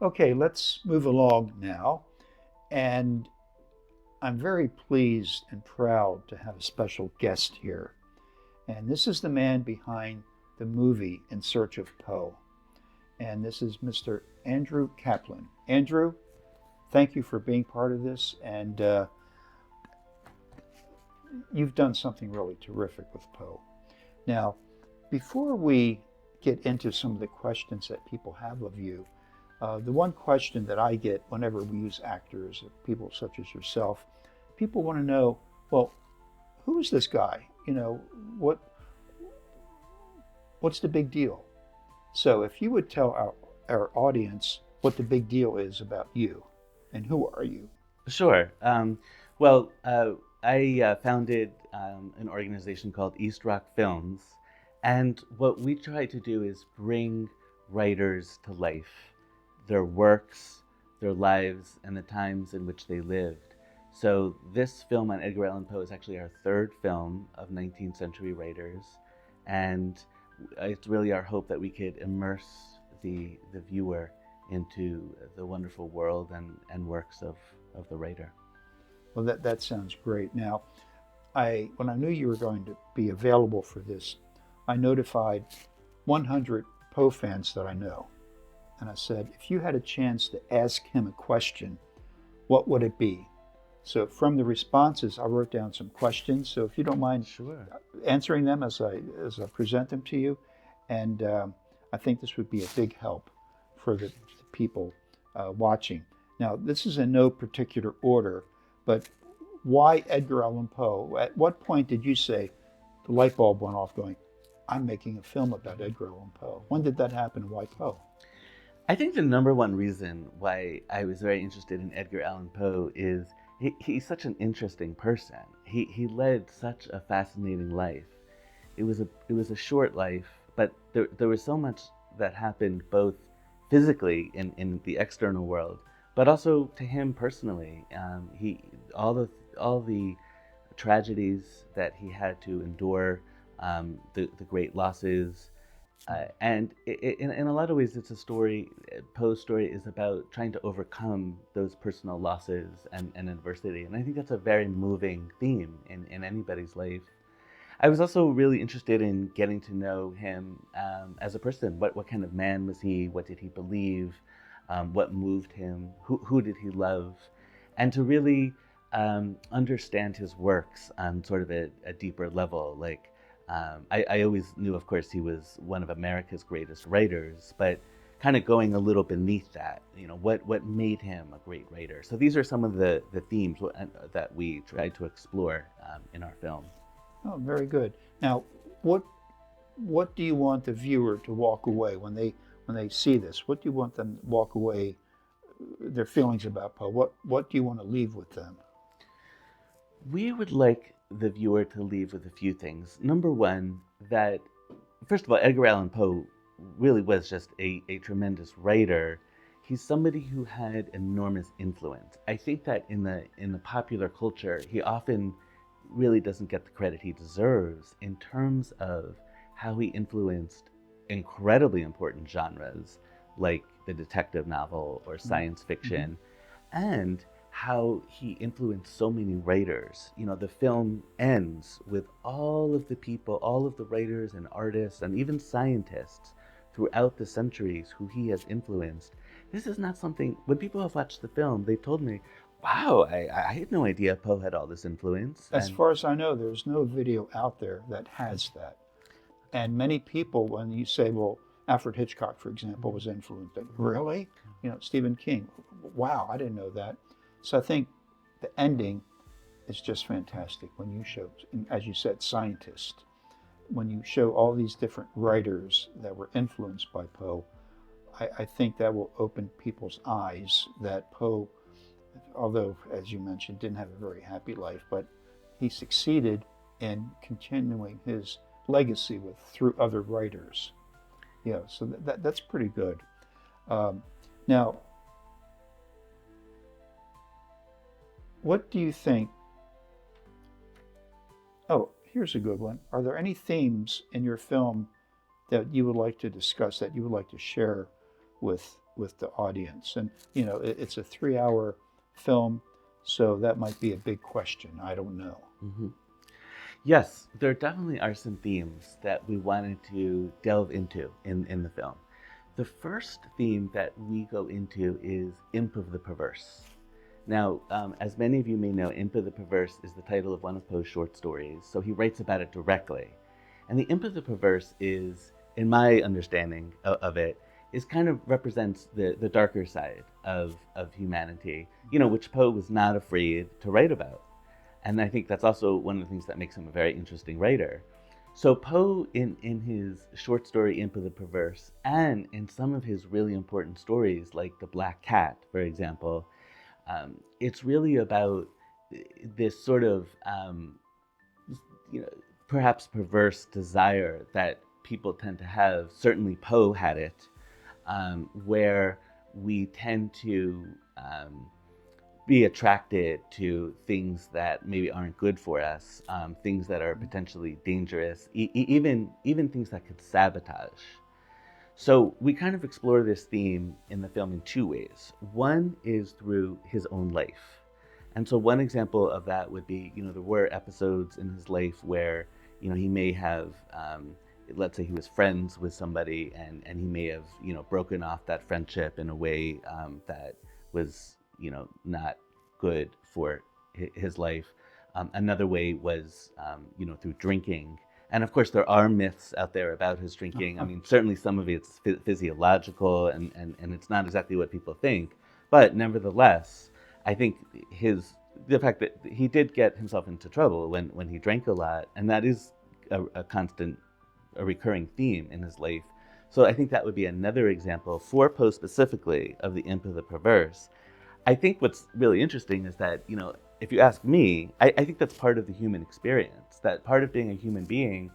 Okay, let's move along now. And I'm very pleased and proud to have a special guest here. And this is the man behind the movie In Search of Poe. And this is Mr. Andrew Kaplan. Andrew, thank you for being part of this. And you've done something really terrific with Poe. Now, before we get into some of the questions that people have of you, the one question that I get whenever we use actors, people such as yourself, people want to know, well, who is this guy? What what's the big deal? So if you would tell our audience what the big deal is about you and who are you? Sure. Well, I founded an organization called East Rock Films, and what we try to do is bring writers to life, their works, their lives, and the times in which they lived. So this film on Edgar Allan Poe is actually our third film of 19th century writers, and it's really our hope that we could immerse the viewer into the wonderful world and works of the writer. Well, that sounds great. Now, when I knew you were going to be available for this, I notified 100 Poe fans that I know. And I said, if you had a chance to ask him a question, what would it be? So from the responses, I wrote down some questions. So if you don't mind Sure. answering them as I present them to you, and I think this would be a big help for the people watching. Now, this is in no particular order, but why Edgar Allan Poe? At what point did you say the light bulb went off, going, "I'm making a film about Edgar Allan Poe"? When did that happen? Why Poe? I think the number one reason why I was very interested in Edgar Allan Poe is he's such an interesting person. He led such a fascinating life. It was a short life, but there was so much that happened both physically in the external world, but also to him personally. He all the tragedies that he had to endure, the great losses, and in a lot of ways, it's a story. Poe's story is about trying to overcome those personal losses and adversity, and I think that's a very moving theme in anybody's life. I was also really interested in getting to know him as a person. What kind of man was he? What did he believe? What moved him? Who did he love? And to really understand his works on sort of a deeper level. Like, I always knew, of course, he was one of America's greatest writers, but kind of going a little beneath that, what made him a great writer. So these are some of the themes that we tried to explore in our film. Oh, very good. Now, what what do you want the viewer to walk away when they see this? What do you want them to walk away their feelings about Poe? What do you want to leave with them? We would like the viewer to leave with a few things. Number one, that first of all, Edgar Allan Poe really was just a tremendous writer. He's somebody who had enormous influence. I think that in the popular culture, he often really doesn't get the credit he deserves in terms of how he influenced incredibly important genres like the detective novel or science Mm-hmm. fiction, and how he influenced so many writers. The film ends with all of the people, all of the writers and artists and even scientists throughout the centuries who he has influenced. This is not something, when people have watched the film, they've told me, wow, I had no idea Poe had all this influence. As And far as I know, there's no video out there that has that. And many people, when you say, well, Alfred Hitchcock, for example, was influenced, like, really? Stephen King. Wow, I didn't know that. So I think the ending is just fantastic when you show, as you said, scientists. When you show all these different writers that were influenced by Poe, I think that will open people's eyes that Poe, although, as you mentioned, didn't have a very happy life, but he succeeded in continuing his legacy with through other writers. Yeah, so that's pretty good. Um, Now, what do you think? Oh, here's a good one. Are there any themes in your film that you would like to discuss, that you would like to share with with the audience? And it's a 3-hour film, so that might be a big question. I don't know. Mm-hmm. Yes, there definitely are some themes that we wanted to delve into in the film. The first theme that we go into is Imp of the Perverse. Now, as many of you may know, Imp of the Perverse is the title of one of Poe's short stories, so he writes about it directly. And the Imp of the Perverse is, in my understanding of it, is kind of represents the darker side of humanity, which Poe was not afraid to write about. And I think that's also one of the things that makes him a very interesting writer. So Poe, in his short story Imp of the Perverse, and in some of his really important stories, like The Black Cat, for example, it's really about this sort of, you know, perhaps perverse desire that people tend to have. Certainly Poe had it, where we tend to be attracted to things that maybe aren't good for us, things that are potentially dangerous, even things that could sabotage. So we kind of explore this theme in the film in two ways. One is through his own life. And so one example of that would be, there were episodes in his life where, he may have, let's say he was friends with somebody and he may have, broken off that friendship in a way that was, not good for his life. Another way was, through drinking. And of course, there are myths out there about his drinking. I mean, certainly some of it's physiological and it's not exactly what people think. But nevertheless, I think the fact that he did get himself into trouble when he drank a lot, and that is a recurring theme in his life. So I think that would be another example for Poe specifically of the imp of the perverse. I think what's really interesting is that, if you ask me, I think that's part of the human experience. That part of being a human being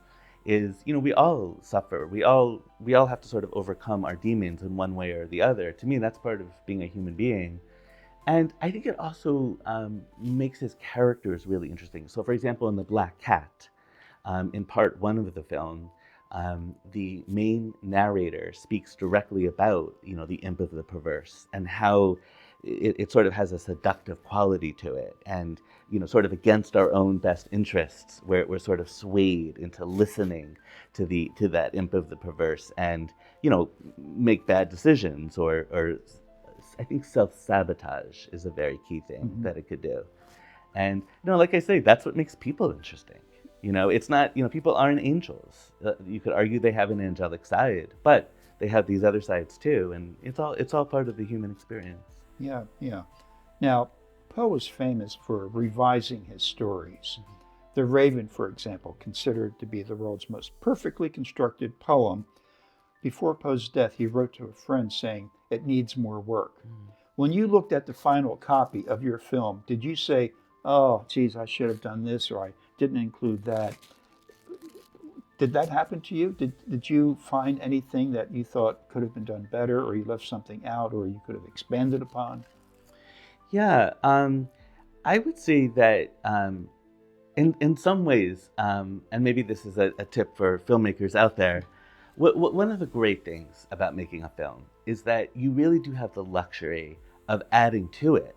is, we all suffer. We all have to sort of overcome our demons in one way or the other. To me, that's part of being a human being. And I think it also makes his characters really interesting. So, for example, in The Black Cat, in part one of the film, the main narrator speaks directly about, the imp of the perverse and how it sort of has a seductive quality to it. And, sort of against our own best interests, where we're sort of swayed into listening to that imp of the perverse and, make bad decisions or I think self-sabotage is a very key thing that it could do. And, like I say, that's what makes people interesting. It's not, people aren't angels. You could argue they have an angelic side, but they have these other sides too. And it's all part of the human experience. Yeah, yeah. Now, Poe was famous for revising his stories. The Raven, for example, considered to be the world's most perfectly constructed poem. Before Poe's death, he wrote to a friend saying, "It needs more work." When you looked at the final copy of your film, did you say, "Oh, geez, I should have done this," or "I didn't include that"? Did that happen to you? Did you find anything that you thought could have been done better, or you left something out, or you could have expanded upon? Yeah, I would say that in some ways, and maybe this is a tip for filmmakers out there, one of the great things about making a film is that you really do have the luxury of adding to it.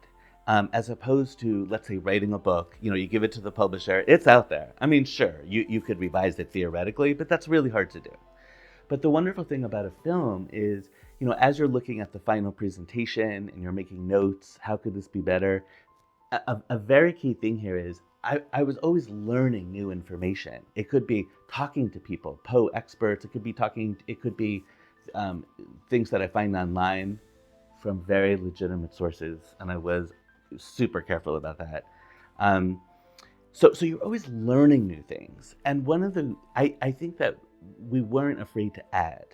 As opposed to, let's say, writing a book, you give it to the publisher, it's out there. I mean, sure, you could revise it theoretically, but that's really hard to do. But the wonderful thing about a film is, as you're looking at the final presentation and you're making notes, how could this be better? A very key thing here is I was always learning new information. It could be talking to people, Poe experts. It could be things that I find online from very legitimate sources, and I was super careful about that. So you're always learning new things, and I think that we weren't afraid to add.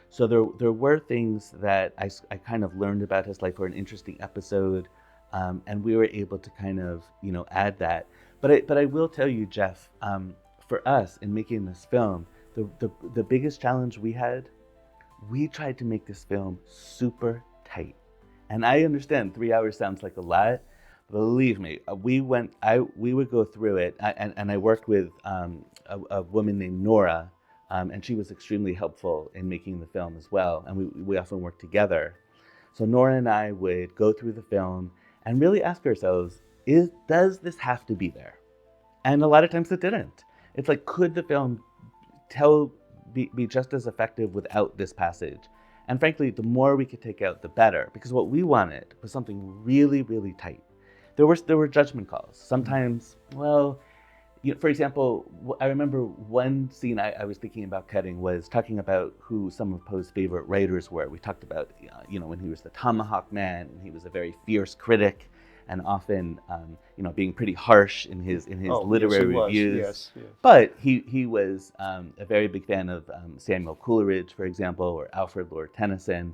So there were things that I kind of learned about his life for an interesting episode, and we were able to kind of add that. But I will tell you, Jeff, for us in making this film, the biggest challenge we had, we tried to make this film super tight. And I understand 3 hours sounds like a lot. Believe me, we would go through it, and I worked with a woman named Nora, and she was extremely helpful in making the film as well. And we often worked together. So Nora and I would go through the film and really ask ourselves, does this have to be there? And a lot of times it didn't. It's like, could the film be just as effective without this passage? And frankly, the more we could take out, the better, because what we wanted was something really, really tight. There were judgment calls. Sometimes, well, for example, I remember one scene I was thinking about cutting was talking about who some of Poe's favorite writers were. We talked about, when he was the Tomahawk Man, and he was a very fierce critic, and often, being pretty harsh in his literary reviews. Yes, yes. But he was a very big fan of Samuel Coleridge, for example, or Alfred Lord Tennyson.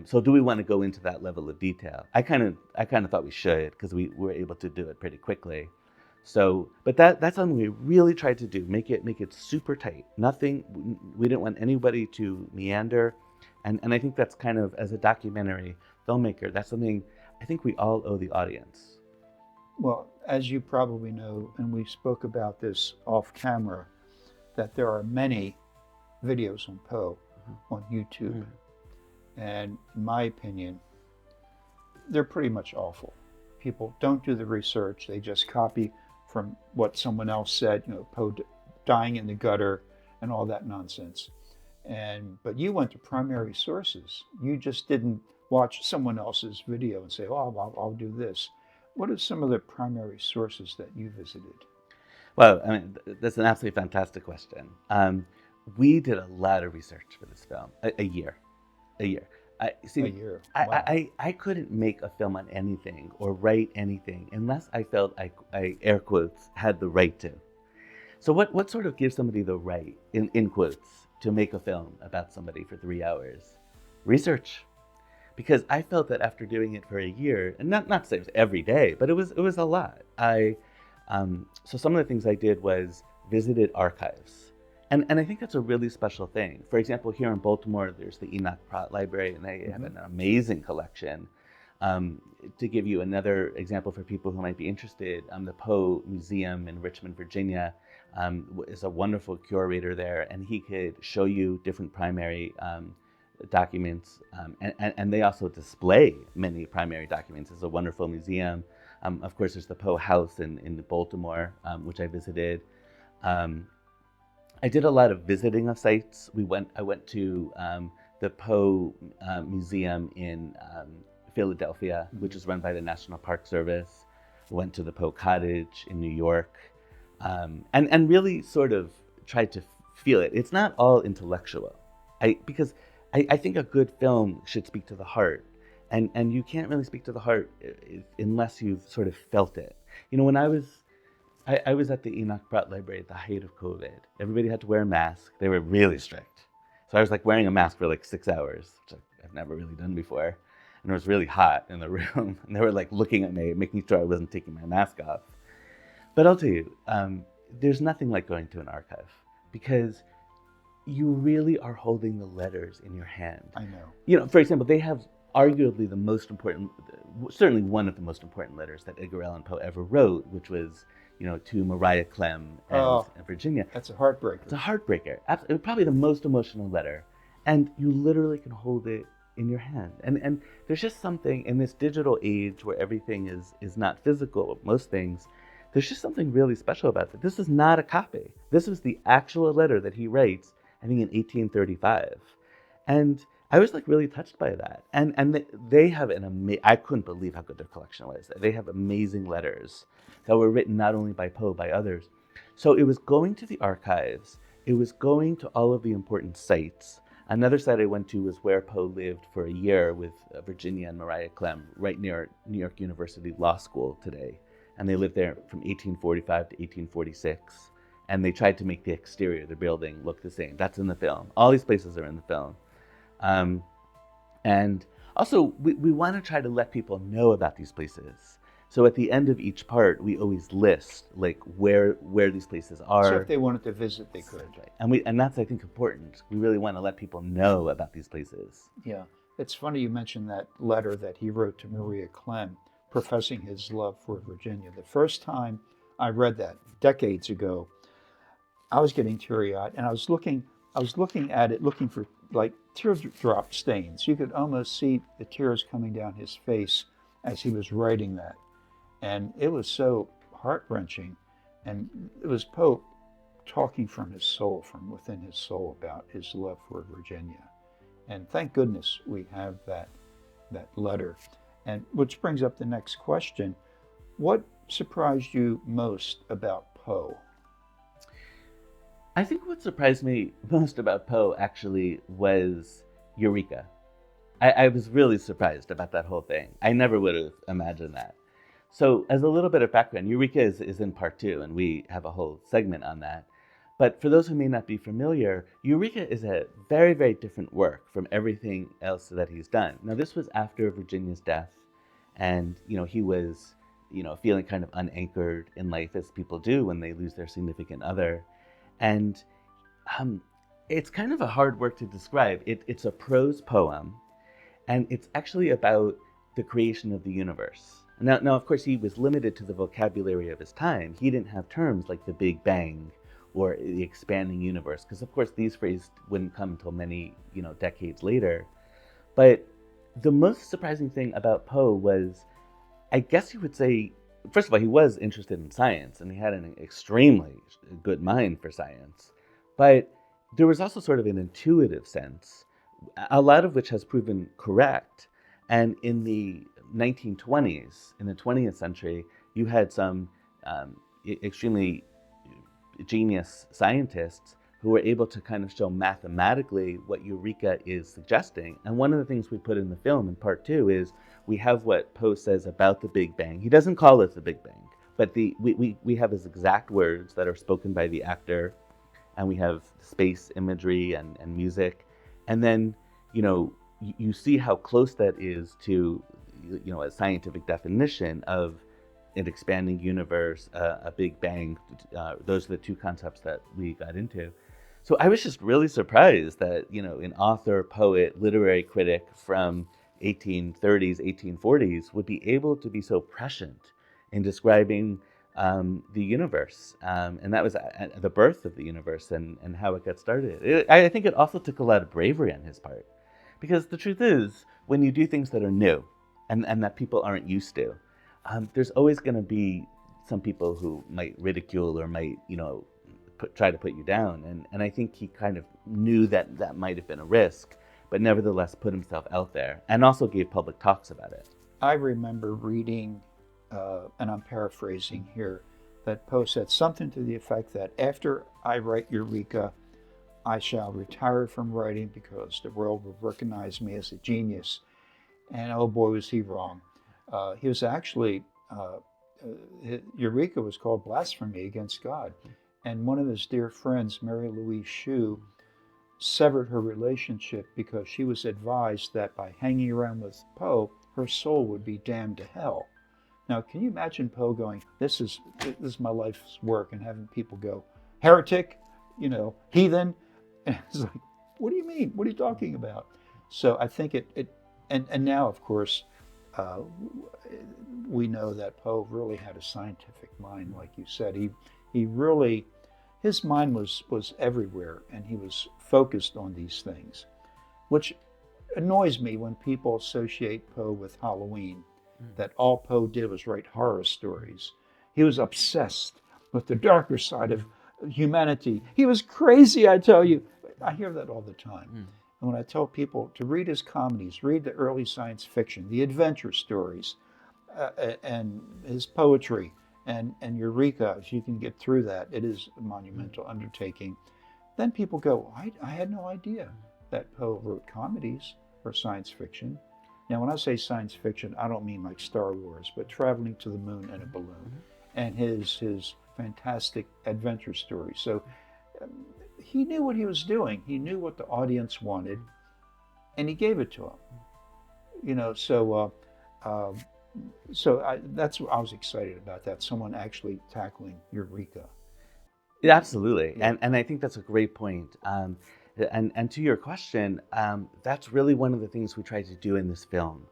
So do we want to go into that level of detail? I kind of thought we should, because we were able to do it pretty quickly. So, but that's something we really tried to do, make it super tight. Nothing, we didn't want anybody to meander. And I think that's kind of, as a documentary filmmaker, that's something I think we all owe the audience. Well, as you probably know, and we spoke about this off camera, that there are many videos on Poe on YouTube. And in my opinion, they're pretty much awful. People don't do the research. They just copy from what someone else said, Poe dying in the gutter and all that nonsense. But you went to primary sources. You just didn't watch someone else's video and say, oh, I'll do this. What are some of the primary sources that you visited? Well, I mean, that's an absolutely fantastic question. We did a lot of research for this film, a year. A year. A year. Wow. I couldn't make a film on anything or write anything unless I felt I air quotes, had the right to. So what sort of gives somebody the right, in quotes, to make a film about somebody for 3 hours? Research. Because I felt that after doing it for a year, and not to say it was every day, but it was a lot. So some of the things I did was visited archives. And I think that's a really special thing. For example, here in Baltimore, there's the Enoch Pratt Library, and they have an amazing collection. To give you another example for people who might be interested, the Poe Museum in Richmond, Virginia, is a wonderful curator there, and he could show you different primary documents, and they also display many primary documents. It's a wonderful museum. Of course, there's the Poe House in Baltimore, which I visited. I did a lot of visiting of sites. I went to the Poe Museum in Philadelphia, which is run by the National Park Service. I went to the Poe Cottage in New York, and really sort of tried to feel it. It's not all intellectual, because I think a good film should speak to the heart, and you can't really speak to the heart unless you've sort of felt it. When I was at the Enoch Pratt Library at the height of COVID. Everybody had to wear a mask. They were really strict. So I was like wearing a mask for like 6 hours, which I've never really done before. And it was really hot in the room. And they were like looking at me, making sure I wasn't taking my mask off. But I'll tell you, there's nothing like going to an archive, because you really are holding the letters in your hand. I know. For example, they have arguably the most important, certainly one of the most important letters that Edgar Allan Poe ever wrote, which was to Maria Clem and Virginia. That's a heartbreaker. It's a heartbreaker. Absolutely, probably the most emotional letter. And you literally can hold it in your hand. And there's just something in this digital age where everything is not physical, most things, there's just something really special about it. This is not a copy. This was the actual letter that he writes, I think in 1835. And I was like really touched by that. And they have I couldn't believe how good their collection was. They have amazing letters that were written not only by Poe, by others. So it was going to the archives. It was going to all of the important sites. Another site I went to was where Poe lived for a year with Virginia and Maria Clem, right near New York University Law School today. And they lived there from 1845 to 1846. And they tried to make the exterior of the building look the same. That's in the film. All these places are in the film. And also, we want to try to let people know about these places. So at the end of each part, we always list like where these places are. So if they wanted to visit, they could. Right. And that's, I think, important. We really want to let people know about these places. Yeah. It's funny you mentioned that letter that he wrote to Maria Clem, professing his love for Virginia. The first time I read that, decades ago, I was getting teary-eyed, and I was looking I was looking at it, looking for like teardrop stains. You could almost see the tears coming down his face as he was writing that. And it was so heart-wrenching. And it was Poe talking from his soul, from within his soul, about his love for Virginia. And thank goodness we have that letter. And which brings up the next question. What surprised you most about Poe? I think what surprised me most about Poe actually was Eureka. I was really surprised about that whole thing. I never would have imagined that. So, as a little bit of background, Eureka is in part two, and we have a whole segment on that. But for those who may not be familiar, Eureka is a very, very different work from everything else that he's done. Now, this was after Virginia's death, and he was feeling kind of unanchored in life, as people do when they lose their significant other. And it's kind of a hard work to describe. It's a prose poem, and it's actually about the creation of the universe. Now, of course, he was limited to the vocabulary of his time. He didn't have terms like the Big Bang or the expanding universe, because, of course, these phrases wouldn't come until many, decades later. But the most surprising thing about Poe was, I guess you would say, first of all, he was interested in science, and he had an extremely good mind for science. But there was also sort of an intuitive sense, a lot of which has proven correct. And in the 1920s, in the 20th century, you had some extremely genius scientists who were able to kind of show mathematically what Eureka is suggesting. And one of the things we put in the film in part two is we have what Poe says about the Big Bang. He doesn't call it the Big Bang, but we have his exact words that are spoken by the actor, and we have space imagery and music. And then, you see how close that is to, a scientific definition of an expanding universe, a Big Bang. Those are the two concepts that we got into. So I was just really surprised that, an author, poet, literary critic from 1830s, 1840s would be able to be so prescient in describing the universe. And that was the birth of the universe and how it got started. I think it also took a lot of bravery on his part. Because the truth is, when you do things that are new and that people aren't used to, there's always going to be some people who might ridicule or might, try to put you down. And I think he kind of knew that might have been a risk, but nevertheless put himself out there and also gave public talks about it. I remember reading, and I'm paraphrasing here, that Poe said something to the effect that after I write Eureka, I shall retire from writing because the world will recognize me as a genius. And oh boy, was he wrong. He was actually, Eureka was called blasphemy against God. And one of his dear friends, Mary Louise Shue, severed her relationship because she was advised that by hanging around with Poe, her soul would be damned to hell. Now, can you imagine Poe going, this is my life's work, and having people go, heretic, heathen? And it's like, what do you mean? What are you talking about? So I think and now, of course, we know that Poe really had a scientific mind, like you said. He really, his mind was everywhere, and he was focused on these things, which annoys me when people associate Poe with Halloween, that all Poe did was write horror stories. He was obsessed with the darker side of humanity. He was crazy, I tell you. I hear that all the time. And when I tell people to read his comedies, read the early science fiction, the adventure stories, and his poetry, and Eureka, if you can get through that, it is a monumental undertaking. Then people go, I had no idea that Poe wrote comedies or science fiction. Now, when I say science fiction, I don't mean like Star Wars, but traveling to the moon in a balloon, and his fantastic adventure stories. So he knew what he was doing. He knew what the audience wanted, and he gave it to them. That's what I was excited about, that someone actually tackling Eureka. Yeah, absolutely. Yeah. And I think that's a great point. And to your question, that's really one of the things we tried to do in this film.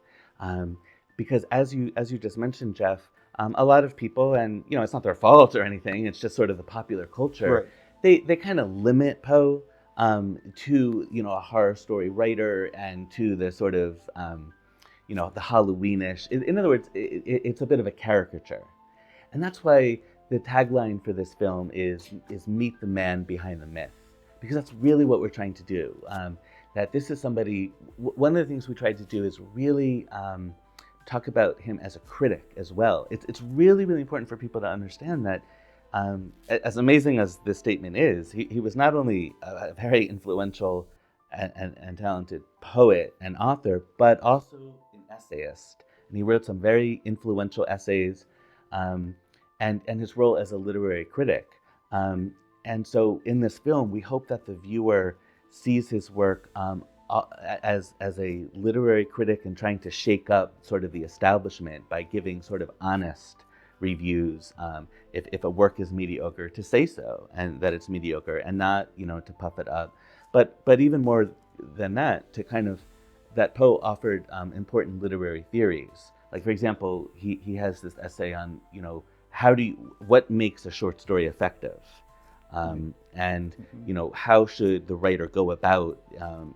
Because as you just mentioned, Jeff, a lot of people, and it's not their fault or anything, it's just sort of the popular culture, Right. they kind of limit Poe to a horror story writer, and to the sort of the Halloweenish. In other words, it's a bit of a caricature, and that's why the tagline for this film is "Meet the man behind the myth," because that's really what we're trying to do. That this is somebody. One of the things we tried to do is really talk about him as a critic as well. It's really, really important for people to understand that. As amazing as this statement is, he was not only a very influential and talented poet and author, but also an essayist. And he wrote some very influential essays, and his role as a literary critic. And so in this film, we hope that the viewer sees his work as a literary critic and trying to shake up sort of the establishment by giving sort of honest reviews. If a work is mediocre, to say so, and that it's mediocre, and not to puff it up. But even more than that, to kind of that Poe offered important literary theories. Like, for example, he has this essay on what makes a short story effective. And how should the writer go about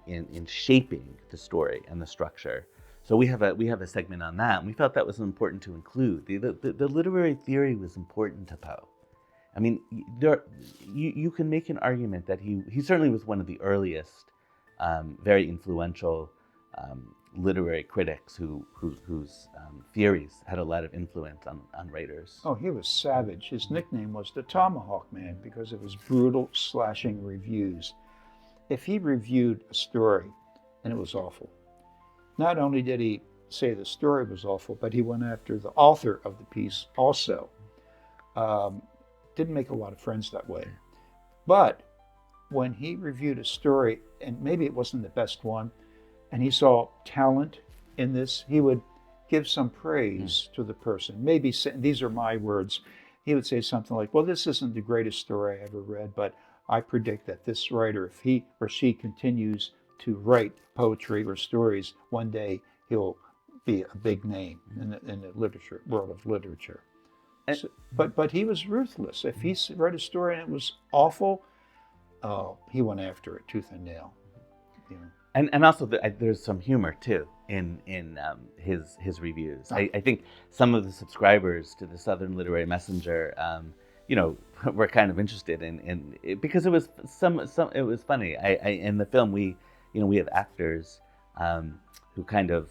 in shaping the story and the structure. So we have a segment on that, and we felt that was important to include. The literary theory was important to Poe. I mean, you can make an argument that he certainly was one of the earliest, very influential literary critics whose theories had a lot of influence on writers. Oh, he was savage. His nickname was the Tomahawk Man because of his brutal, slashing reviews. If he reviewed a story and it was awful, not only did he say the story was awful, but he went after the author of the piece also. Didn't make a lot of friends that way. But when he reviewed a story, and maybe it wasn't the best one, and he saw talent in this, he would give some praise to the person. Maybe say, these are my words, he would say something like, well, this isn't the greatest story I ever read, but I predict that this writer, if he or she continues to write poetry or stories, one day he'll be a big name in the world of literature. So, but he was ruthless. If he read a story and it was awful, he went after it tooth and nail. And also there's some humor too in his reviews. I think some of the subscribers to the Southern Literary Messenger, were kind of interested in it because it was it was funny. In the film we have actors who kind of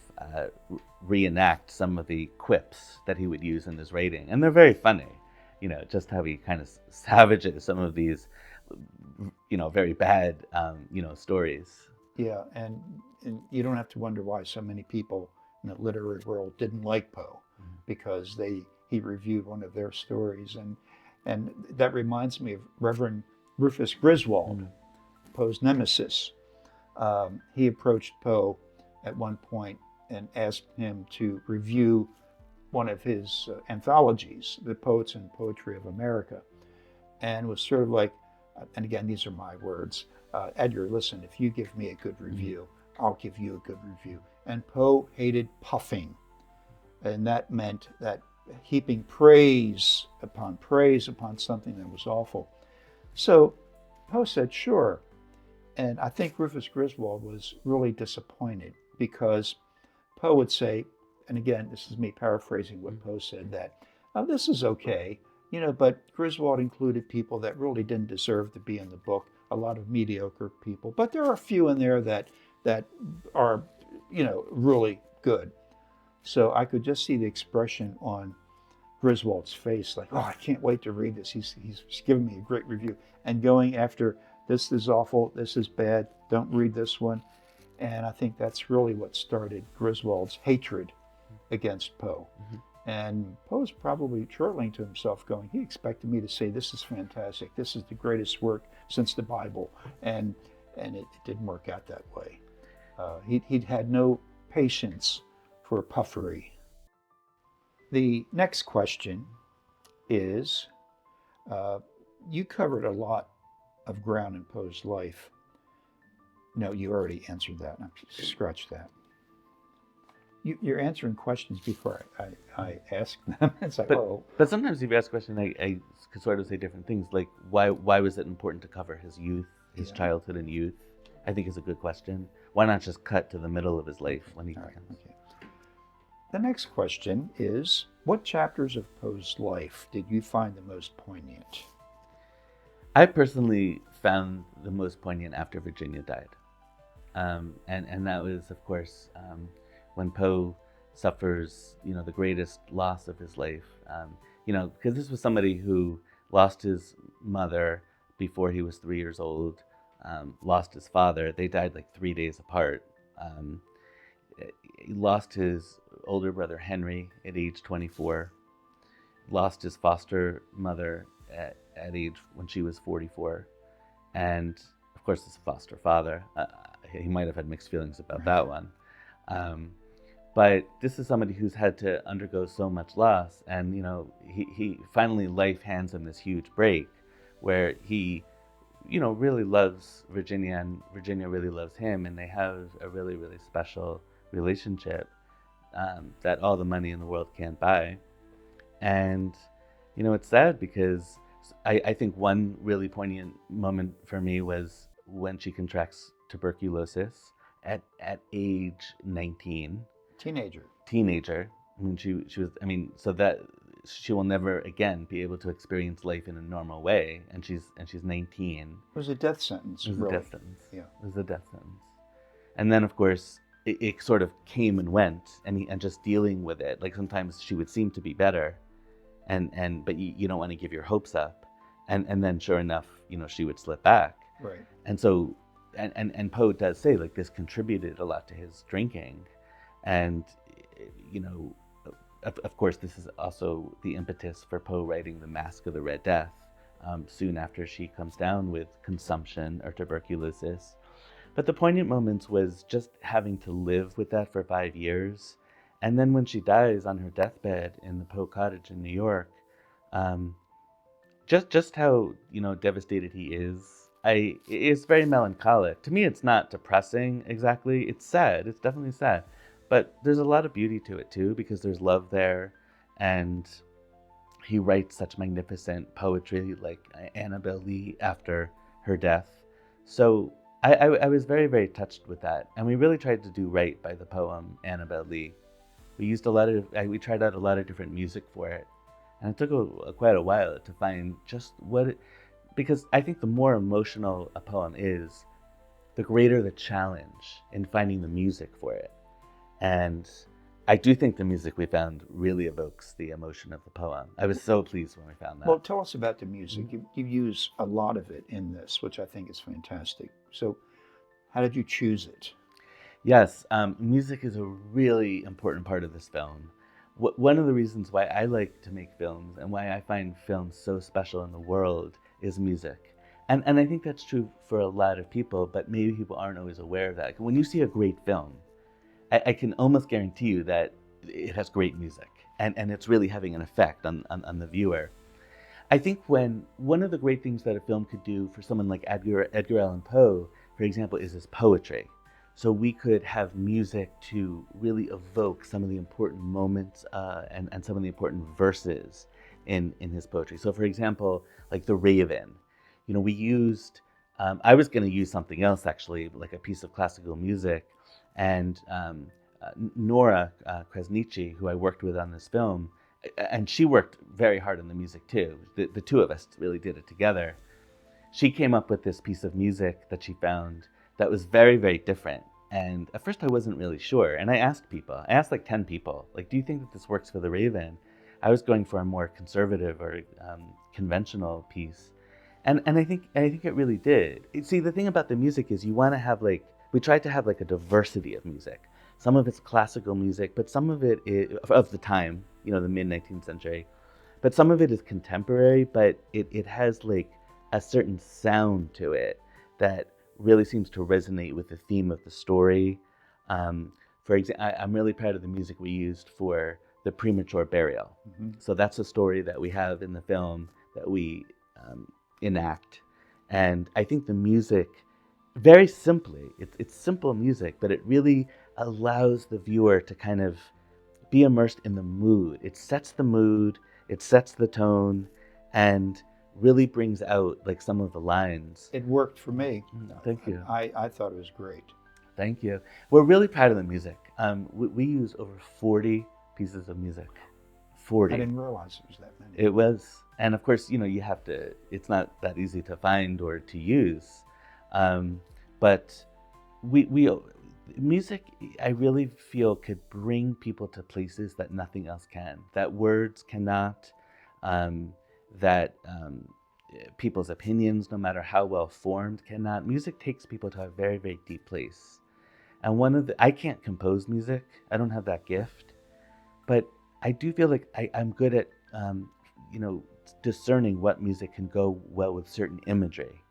reenact some of the quips that he would use in his writing, and they're very funny. Just how he kind of savages some of these, very bad, stories. Yeah, and you don't have to wonder why so many people in the literary world didn't like Poe, because he reviewed one of their stories, and that reminds me of Reverend Rufus Griswold, Poe's nemesis. He approached Poe at one point and asked him to review one of his anthologies, The Poets and Poetry of America, and was sort of like, and again, these are my words, Edgar, listen, if you give me a good review, I'll give you a good review. And Poe hated puffing, and that meant that heaping praise upon something that was awful. So Poe said, sure. And I think Rufus Griswold was really disappointed, because Poe would say, and again, this is me paraphrasing what Poe said, that this is okay, but Griswold included people that really didn't deserve to be in the book, a lot of mediocre people, but there are a few in there that are, really good. So I could just see the expression on Griswold's face, like, oh, I can't wait to read this. He's giving me a great review, and going after, this is awful, this is bad, don't read this one. And I think that's really what started Griswold's hatred against Poe. And Poe's probably chortling to himself, going, he expected me to say, this is fantastic, this is the greatest work since the Bible. And it didn't work out that way. He'd had no patience for puffery. The next question is, you covered a lot of ground in Poe's life. No, you already answered that. Scratch that. You're answering questions before I ask them. It's like, But oh, but sometimes if you ask a question, I could sort of say different things. Like why was it important to cover his youth, his yeah. childhood and youth? I think is a good question. Why not just cut to the middle of his life when he All right. becomes? Okay. The next question is, what chapters of Poe's life did you find the most poignant? I personally found the most poignant after Virginia died. And that was, of course, when Poe suffers, the greatest loss of his life. Because this was somebody who lost his mother before he was 3 years old, lost his father. They died like 3 days apart. Um, he lost his older brother Henry at age 24. Lost his foster mother at age when she was 44, and of course his foster father. He might have had mixed feelings about that one. But this is somebody who's had to undergo so much loss, and he finally life hands him this huge break, where he, really loves Virginia, and Virginia really loves him, and they have a really really special relationship that all the money in the world can't buy. And it's sad because I think one really poignant moment for me was when she contracts tuberculosis at age 19. Teenager. Teenager. I mean, she was. I mean, so that she will never again be able to experience life in a normal way, and she's 19. It was a death sentence, It was really. a death sentence. Yeah. It was a death sentence. And then, of course, it sort of came and went, and just dealing with it. Like sometimes she would seem to be better, but you don't want to give your hopes up, and then sure enough, she would slip back. Right. And so, and Poe does say like this contributed a lot to his drinking, and of course, this is also the impetus for Poe writing The Mask of the Red Death soon after she comes down with consumption or tuberculosis. But the poignant moments was just having to live with that for 5 years. And then when she dies on her deathbed in the Poe cottage in New York, um, just how devastated he is. It's very melancholic. To me, it's not depressing exactly. It's sad. It's definitely sad, but there's a lot of beauty to it too because there's love there, and he writes such magnificent poetry like Annabel Lee after her death. So I was very very touched with that, and we really tried to do right by the poem Annabel Lee. We tried out a lot of different music for it, and it took quite a while to find just because I think the more emotional a poem is, the greater the challenge in finding the music for it. And I do think the music we found really evokes the emotion of the poem. I was so pleased when we found that. Well, tell us about the music. You use a lot of it in this, which I think is fantastic. So, how did you choose it? Yes, music is a really important part of this film. One of the reasons why I like to make films and why I find films so special in the world is music. And I think that's true for a lot of people, but maybe people aren't always aware of that. When you see a great film, I can almost guarantee you that it has great music, and it's really having an effect on the viewer. I think one of the great things that a film could do for someone like Edgar Allan Poe, for example, is his poetry. So we could have music to really evoke some of the important moments and some of the important verses in his poetry. So for example, like The Raven, we used, I was going to use something else actually, like a piece of classical music, and Nora Kresnici, who I worked with on this film, and she worked very hard on the music too. The two of us really did it together. She came up with this piece of music that she found that was very, very different. And at first I wasn't really sure. And I asked like 10 people, like, do you think that this works for The Raven? I was going for a more conservative or conventional piece. And I think it really did. See, the thing about the music is you want to have we tried to have like a diversity of music. Some of it's classical music, but some of it is, of the time, the mid 19th century. But some of it is contemporary, but it has like a certain sound to it that really seems to resonate with the theme of the story. For example, I'm really proud of the music we used for the premature burial. Mm-hmm. So that's a story that we have in the film that we enact. And I think the music, very simply, it's simple music, but it really allows the viewer to kind of be immersed in the mood. It sets the mood, it sets the tone, and really brings out like some of the lines. It worked for me. Thank you. I thought it was great. Thank you. We're really proud of the music. We use over 40 pieces of music. 40. I didn't realize it was that many. It was. And of course, you have to, it's not that easy to find or to use. But we music, I really feel, could bring people to places that nothing else can, that words cannot, that people's opinions, no matter how well formed, cannot. Music takes people to a very, very deep place. And I can't compose music. I don't have that gift, but I do feel like I'm good at, discerning what music can go well with certain imagery.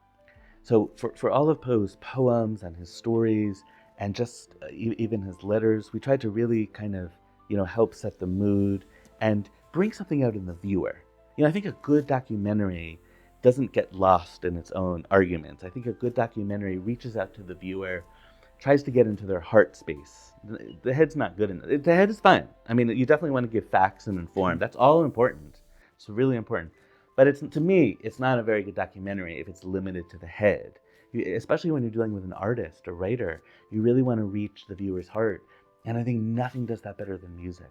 So for all of Poe's poems and his stories and just even his letters, we tried to really kind of, help set the mood and bring something out in the viewer. I think a good documentary doesn't get lost in its own arguments. I think a good documentary reaches out to the viewer, tries to get into their heart space. The head's not good enough. The head is fine. I mean, you definitely want to give facts and inform. That's all important. It's really important. But to me, it's not a very good documentary if it's limited to the head. Especially when you're dealing with an artist or writer, you really want to reach the viewer's heart. And I think nothing does that better than music.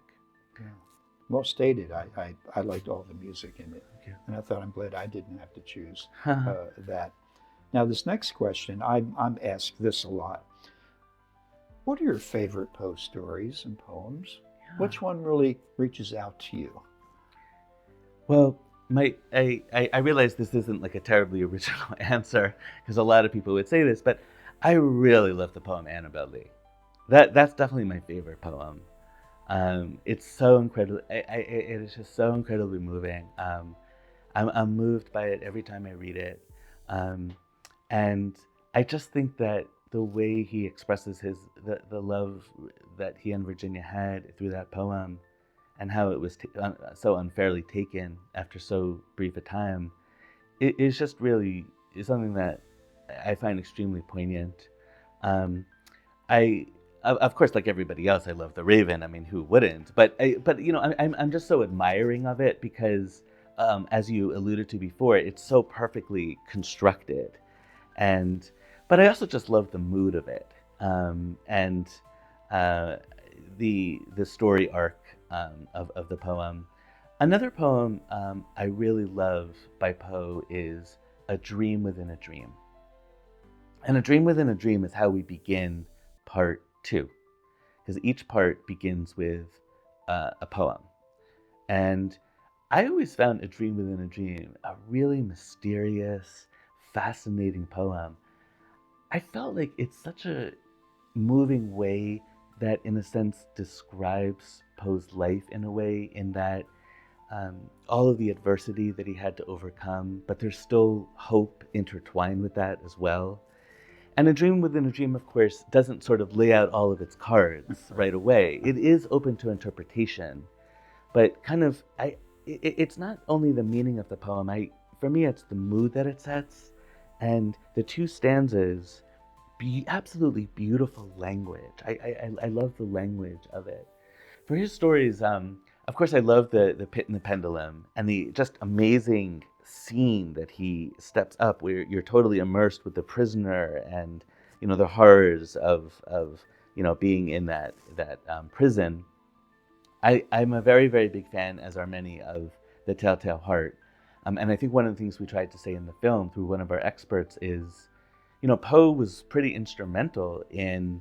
Yeah. Well stated. I liked all the music in it. Thank you. And I thought I'm glad I didn't have to choose that. Now, this next question, I'm asked this a lot. What are your favorite Poe stories and poems? Yeah. Which one really reaches out to you? Well, I realize this isn't like a terribly original answer because a lot of people would say this, but I really love the poem Annabel Lee. That's definitely my favorite poem. It's so incredible. It is just so incredibly moving. I'm moved by it every time I read it, and I just think that the way he expresses the love that he and Virginia had through that poem, and how it was so unfairly taken after so brief a time, it is just really is something that I find extremely poignant. Of course, like everybody else, I love The Raven. I mean, who wouldn't? But I'm just so admiring of it because, as you alluded to before, it's so perfectly constructed, but I also just love the mood of it, and the story arc of the poem. Another poem I really love by Poe is A Dream Within a Dream. And A Dream Within a Dream is how we begin part 2, because each part begins with a poem. And I always found A Dream Within a Dream a really mysterious, fascinating poem. I felt like it's such a moving way that, in a sense, describes Poe's life in a way, in that all of the adversity that he had to overcome, but there's still hope intertwined with that as well. And A Dream Within a Dream, of course, doesn't sort of lay out all of its cards right away. It is open to interpretation, but kind of, it's not only the meaning of the poem. For me, it's the mood that it sets, and the 2 stanzas. Absolutely beautiful language. I love the language of it. For his stories, of course, I love the Pit and the Pendulum and the just amazing scene that he steps up, where you're totally immersed with the prisoner and the horrors of being in that prison. I'm a very, very big fan, as are many, of The Telltale Heart, and I think one of the things we tried to say in the film through one of our experts is, Poe was pretty instrumental in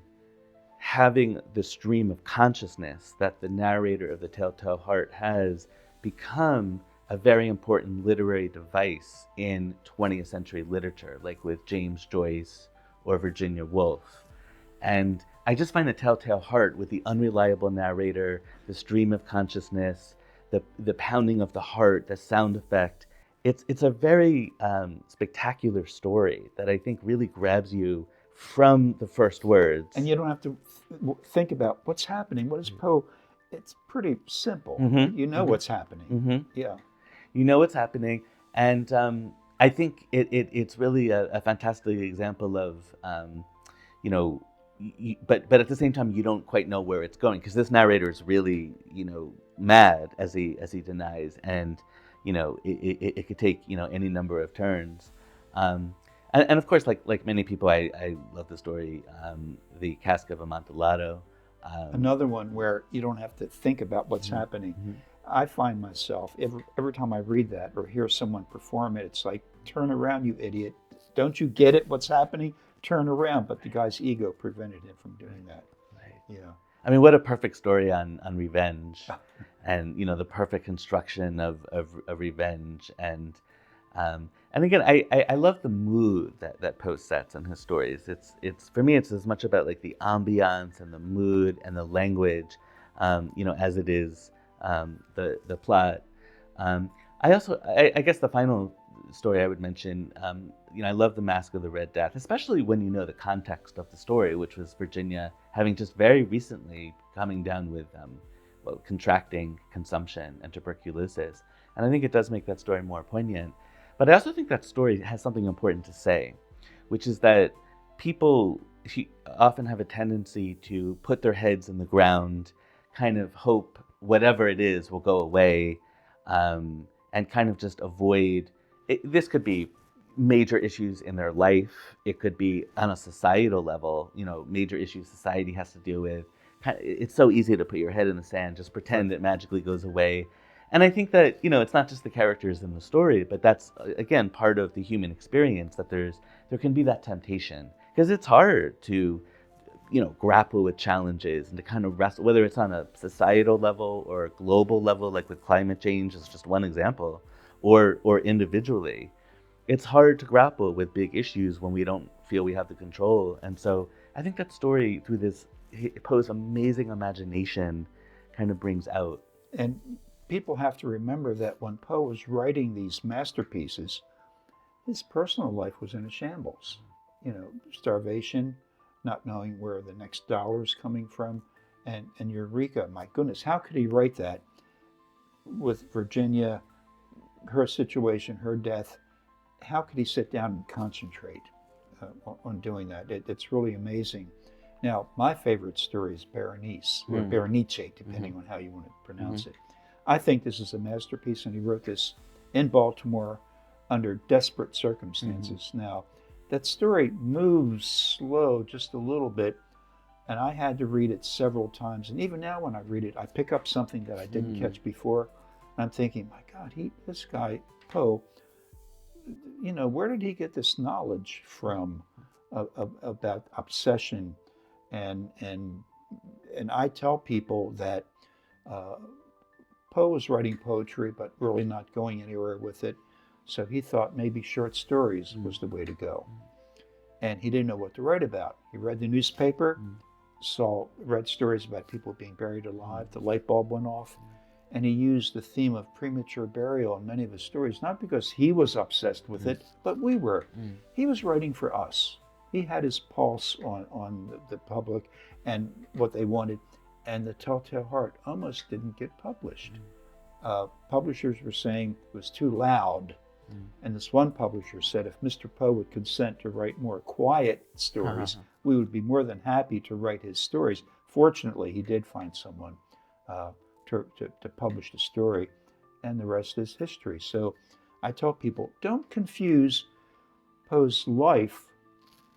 having the stream of consciousness that the narrator of The Telltale Heart has become a very important literary device in 20th century literature, like with James Joyce or Virginia Woolf. And I just find The Telltale Heart, with the unreliable narrator, the stream of consciousness, the pounding of the heart, the sound effect, it's a very spectacular story that I think really grabs you from the first words. And you don't have to think about what's happening. What is Poe? It's pretty simple. Mm-hmm. You know what's happening. Mm-hmm. Yeah. You know what's happening. And I think it's really a fantastic example of, but at the same time, you don't quite know where it's going, because this narrator is really, mad as he denies, and it could take any number of turns. And of course, like many people, I love the story, the Cask of Amontillado. Another one where you don't have to think about what's Mhm. happening. Mhm. I find myself, every time I read that or hear someone perform it, it's like, turn around, you idiot. Don't you get it, what's happening? Turn around. But the guy's ego prevented him from doing that. Right. Yeah. I mean, what a perfect story on revenge, and the perfect construction of revenge, and again, I love the mood that Poe sets in his stories. It's for me, it's as much about like the ambiance and the mood and the language, as it is the plot. I guess the final story I would mention, I love The Mask of the Red Death, especially when you know the context of the story, which was Virginia having just very recently coming down with contracting consumption and tuberculosis. And I think it does make that story more poignant. But I also think that story has something important to say, which is that people often have a tendency to put their heads in the ground, kind of hope whatever it is will go away, and kind of just avoid it. This could be major issues in their life. It could be on a societal level, major issues society has to deal with. It's so easy to put your head in the sand, just pretend it magically goes away. And I think that, it's not just the characters in the story, but that's, again, part of the human experience, that there can be that temptation. Because it's hard to, grapple with challenges and to kind of wrestle, whether it's on a societal level or a global level, like with climate change is just one example, or individually. It's hard to grapple with big issues when we don't feel we have the control. And so I think that story, through this Poe's amazing imagination, kind of brings out. And people have to remember that when Poe was writing these masterpieces, his personal life was in a shambles. Starvation, not knowing where the next dollar is coming from, and Eureka, my goodness, how could he write that with Virginia, her situation, her death? How could he sit down and concentrate on doing that? It's really amazing. Now, my favorite story is Berenice, or Berenice, depending on how you want to pronounce it. I think this is a masterpiece, and he wrote this in Baltimore under desperate circumstances. Now, that story moves slow just a little bit, and I had to read it several times. And even now, when I read it, I pick up something that I didn't catch before. And I'm thinking, my God, this guy, Poe, where did he get this knowledge from about obsession? And I tell people that Poe was writing poetry, but really not going anywhere with it. So he thought maybe short stories was the way to go. And he didn't know what to write about. He read the newspaper, read stories about people being buried alive. The light bulb went off. And he used the theme of premature burial in many of his stories, not because he was obsessed with it, but we were. He was writing for us. He had his pulse on the public and what they wanted. And The Telltale Heart almost didn't get published. Publishers were saying it was too loud. And this one publisher said, if Mr. Poe would consent to write more quiet stories, we would be more than happy to write his stories. Fortunately, he did find someone to publish the story, and the rest is history. So I tell people, don't confuse Poe's life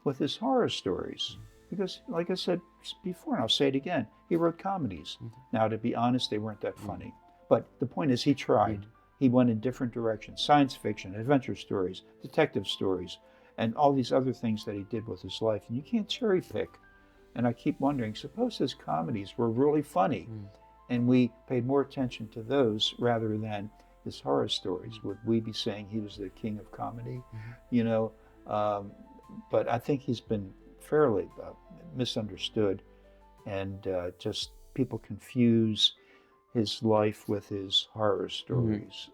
with his horror stories. Because, like I said before, and I'll say it again, he wrote comedies. Now, to be honest, they weren't that funny. But the point is, he tried. He went in different directions: science fiction, adventure stories, detective stories, and all these other things that he did with his life. And you can't cherry pick. And I keep wondering, suppose his comedies were really funny, and we paid more attention to those rather than his horror stories. Would we be saying he was the king of comedy? But I think he's been fairly misunderstood, and just people confuse his life with his horror stories.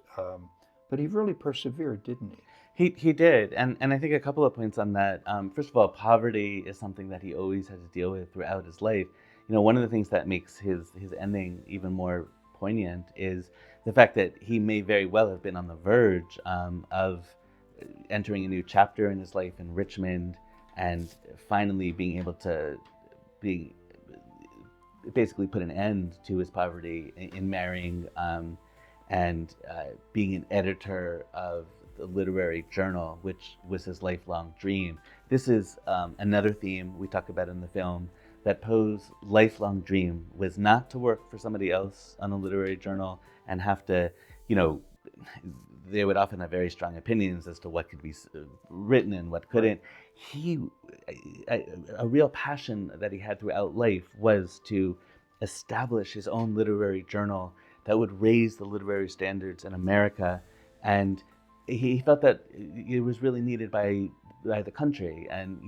But he really persevered, didn't he? He did, and I think a couple of points on that. First of all, poverty is something that he always had to deal with throughout his life. One of the things that makes his ending even more poignant is the fact that he may very well have been on the verge of entering a new chapter in his life in Richmond, and finally being able to being basically put an end to his poverty in marrying and being an editor of the literary journal, which was his lifelong dream. This is another theme we talk about in the film, that Poe's lifelong dream was not to work for somebody else on a literary journal and have to, you know, they would often have very strong opinions as to what could be written and what couldn't. A real passion that he had throughout life was to establish his own literary journal that would raise the literary standards in America, and he felt that it was really needed by the country. And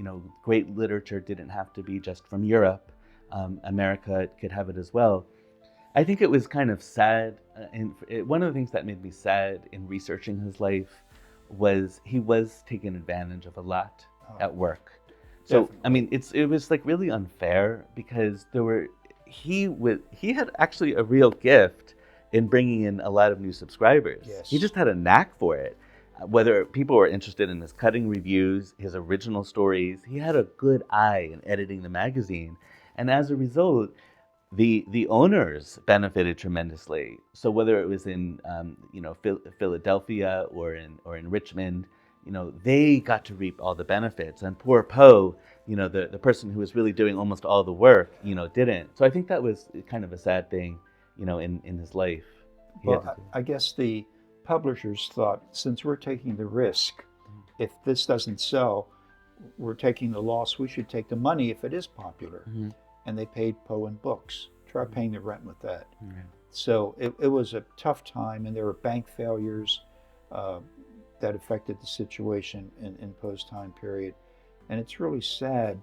great literature didn't have to be just from Europe. America could have it as well. I think it was kind of sad, and one of the things that made me sad in researching his life was he was taken advantage of a lot at work. So Definitely. I mean, it was like really unfair, because he had actually a real gift in bringing in a lot of new subscribers. Yes. He just had a knack for it. Whether people were interested in his cutting reviews, his original stories, he had a good eye in editing the magazine, and as a result, the owners benefited tremendously. So whether it was in Philadelphia or in Richmond, they got to reap all the benefits, and poor Poe, the person who was really doing almost all the work, didn't. So I think that was kind of a sad thing, in his life. Well, I guess the publishers thought, since we're taking the risk, if this doesn't sell, we're taking the loss, we should take the money if it is popular. Mm-hmm. And they paid Poe in books. Try paying the rent with that. Mm-hmm. So it was a tough time, and there were bank failures that affected the situation in Poe's time period. And it's really sad.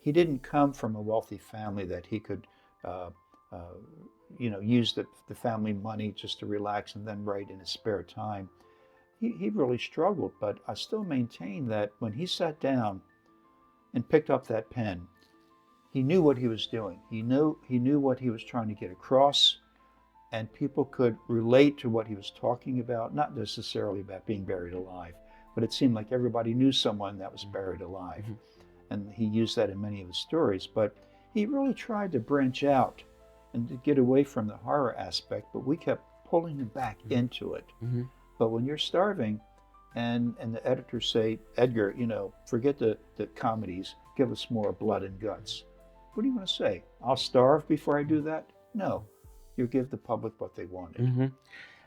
He didn't come from a wealthy family that he could use the family money just to relax and then write in his spare time. He really struggled, but I still maintain that when he sat down and picked up that pen, he knew what he was doing. He knew what he was trying to get across, and people could relate to what he was talking about, not necessarily about being buried alive, but it seemed like everybody knew someone that was buried alive. Mm-hmm. And he used that in many of his stories, but he really tried to branch out and to get away from the horror aspect, but we kept pulling him back into it. Mm-hmm. But when you're starving and the editors say, Edgar, forget the comedies, give us more blood and guts. What do you want to say? I'll starve before I do that? No, you give the public what they wanted. Mm-hmm.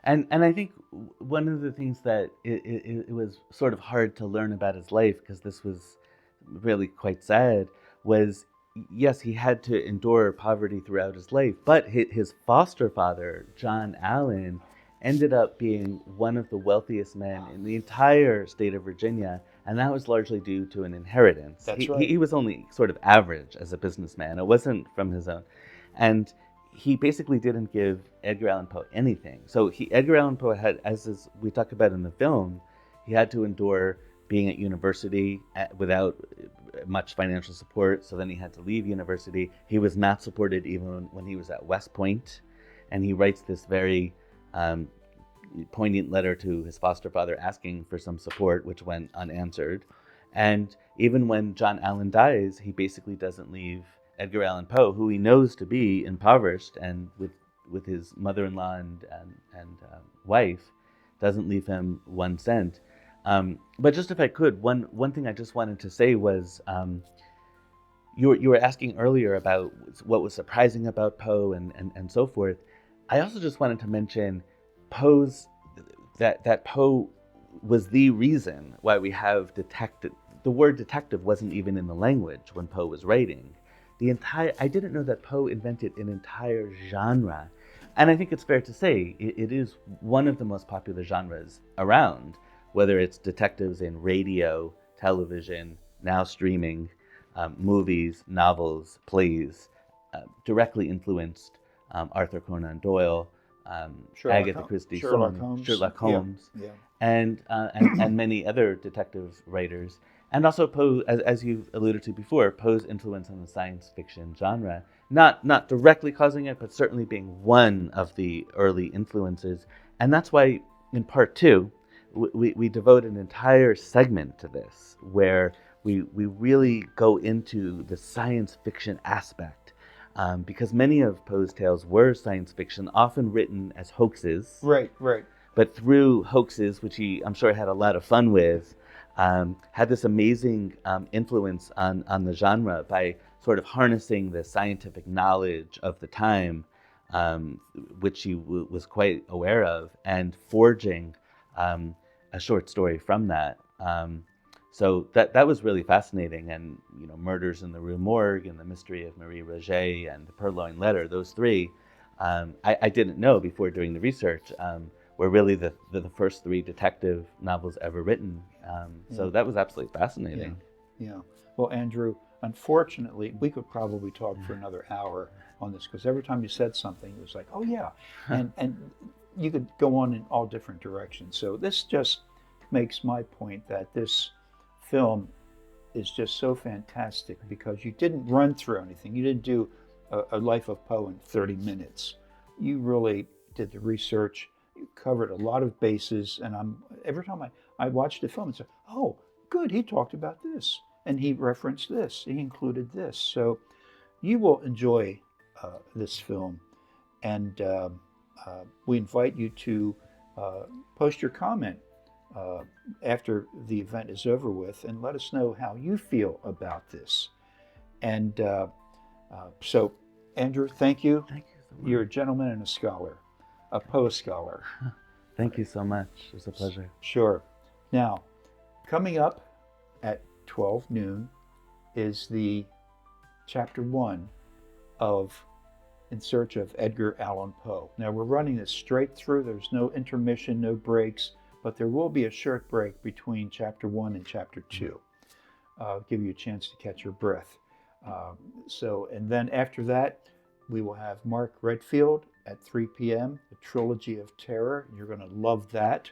And I think one of the things that it was sort of hard to learn about his life, because this was really quite sad, was yes, he had to endure poverty throughout his life, but his foster father, John Allen, ended up being one of the wealthiest men in the entire state of Virginia, and that was largely due to an inheritance. That's right. He was only sort of average as a businessman. It wasn't from his own. And he basically didn't give Edgar Allan Poe anything. So Edgar Allan Poe had, as we talk about in the film, he had to endure being at university without much financial support, so then he had to leave university. He was not supported even when he was at West Point, and he writes this very poignant letter to his foster father asking for some support, which went unanswered. And even when John Allen dies, he basically doesn't leave Edgar Allan Poe, who he knows to be impoverished and with his mother-in-law and wife, doesn't leave him 1 cent. But just if I could, one thing I just wanted to say was, you were asking earlier about what was surprising about Poe and so forth. I also just wanted to mention that Poe was the reason why we have detective. The word detective wasn't even in the language when Poe was writing. I didn't know that Poe invented an entire genre. And I think it's fair to say it is one of the most popular genres around, whether it's detectives in radio, television, now streaming, movies, novels, plays, directly influenced Arthur Conan Doyle, Agatha Christie, Sherlock Holmes, yeah. And many other detective writers. And also Poe, as you've alluded to before, Poe's influence on the science fiction genre, not directly causing it, but certainly being one of the early influences. And that's why in part 2, we devote an entire segment to this, where we really go into the science fiction aspect, because many of Poe's tales were science fiction, often written as hoaxes. Right, right. But through hoaxes, which he, I'm sure, had a lot of fun with, had this amazing influence on the genre by sort of harnessing the scientific knowledge of the time, which he was quite aware of, and forging a short story from that. So that was really fascinating. And Murders in the Rue Morgue and The Mystery of Marie Roget and The Purloined Letter, those three, I didn't know before doing the research, were really the first three detective novels ever written. So that was absolutely fascinating. Yeah. Well, Andrew, unfortunately, we could probably talk for another hour on this, because every time you said something, it was like, oh yeah, and you could go on in all different directions. So this just makes my point that this film is just so fantastic, because you didn't run through anything. You didn't do a Life of Poe in 30 minutes. You really did the research. You covered a lot of bases, and every time I watched the film and said, oh, good, he talked about this, and he referenced this, he included this. So you will enjoy this film, and we invite you to post your comment after the event is over with, and let us know how you feel about this. And so, Andrew, thank you. Thank you so much. You're a gentleman and a scholar, a Poe scholar. Thank you so much. It was a pleasure. Sure. Now, coming up at 12 noon is the chapter 1 of In Search of Edgar Allan Poe. Now, we're running this straight through. There's no intermission, no breaks, but there will be a short break between chapter 1 and chapter 2. Give you a chance to catch your breath. And then after that, we will have Mark Redfield at 3 p.m., the Trilogy of Terror. You're going to love that.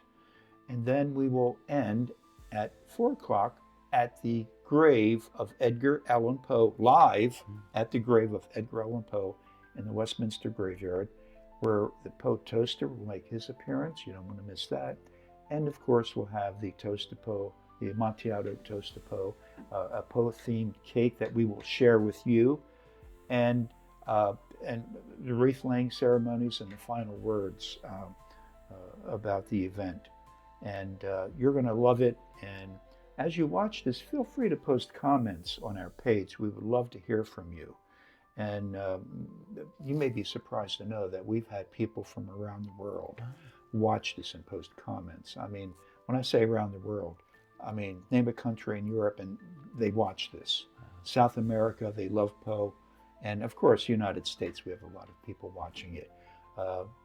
And then we will end at 4 o'clock at the grave of Edgar Allan Poe, live at the grave of Edgar Allan Poe in the Westminster Graveyard, where the Poe toaster will make his appearance. You don't want to miss that. And of course, we'll have the Toast to Poe, the Amontillado Toast to Poe, a Poe-themed cake that we will share with you, and the wreath-laying ceremonies and the final words about the event. And you're going to love it. And as you watch this, feel free to post comments on our page. We would love to hear from you. And you may be surprised to know that we've had people from around the world watch this and post comments. I mean, when I say around the world, I mean, name a country in Europe and they watch this. South America, they love Poe. And of course, United States, we have a lot of people watching it.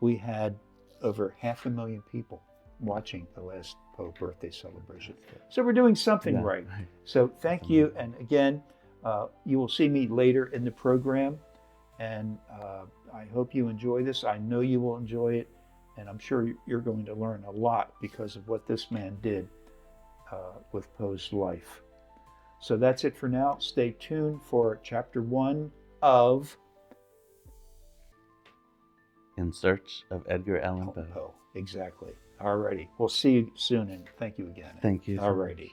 We had over 500,000 people watching the last Poe birthday celebration. So we're doing something right. So thank you. And again, you will see me later in the program. And I hope you enjoy this. I know you will enjoy it. And I'm sure you're going to learn a lot because of what this man did with Poe's life. So that's it for now. Stay tuned for chapter 1 of In Search of Edgar Allan Poe. Exactly. Alrighty. We'll see you soon, and thank you again. Thank you. Alrighty.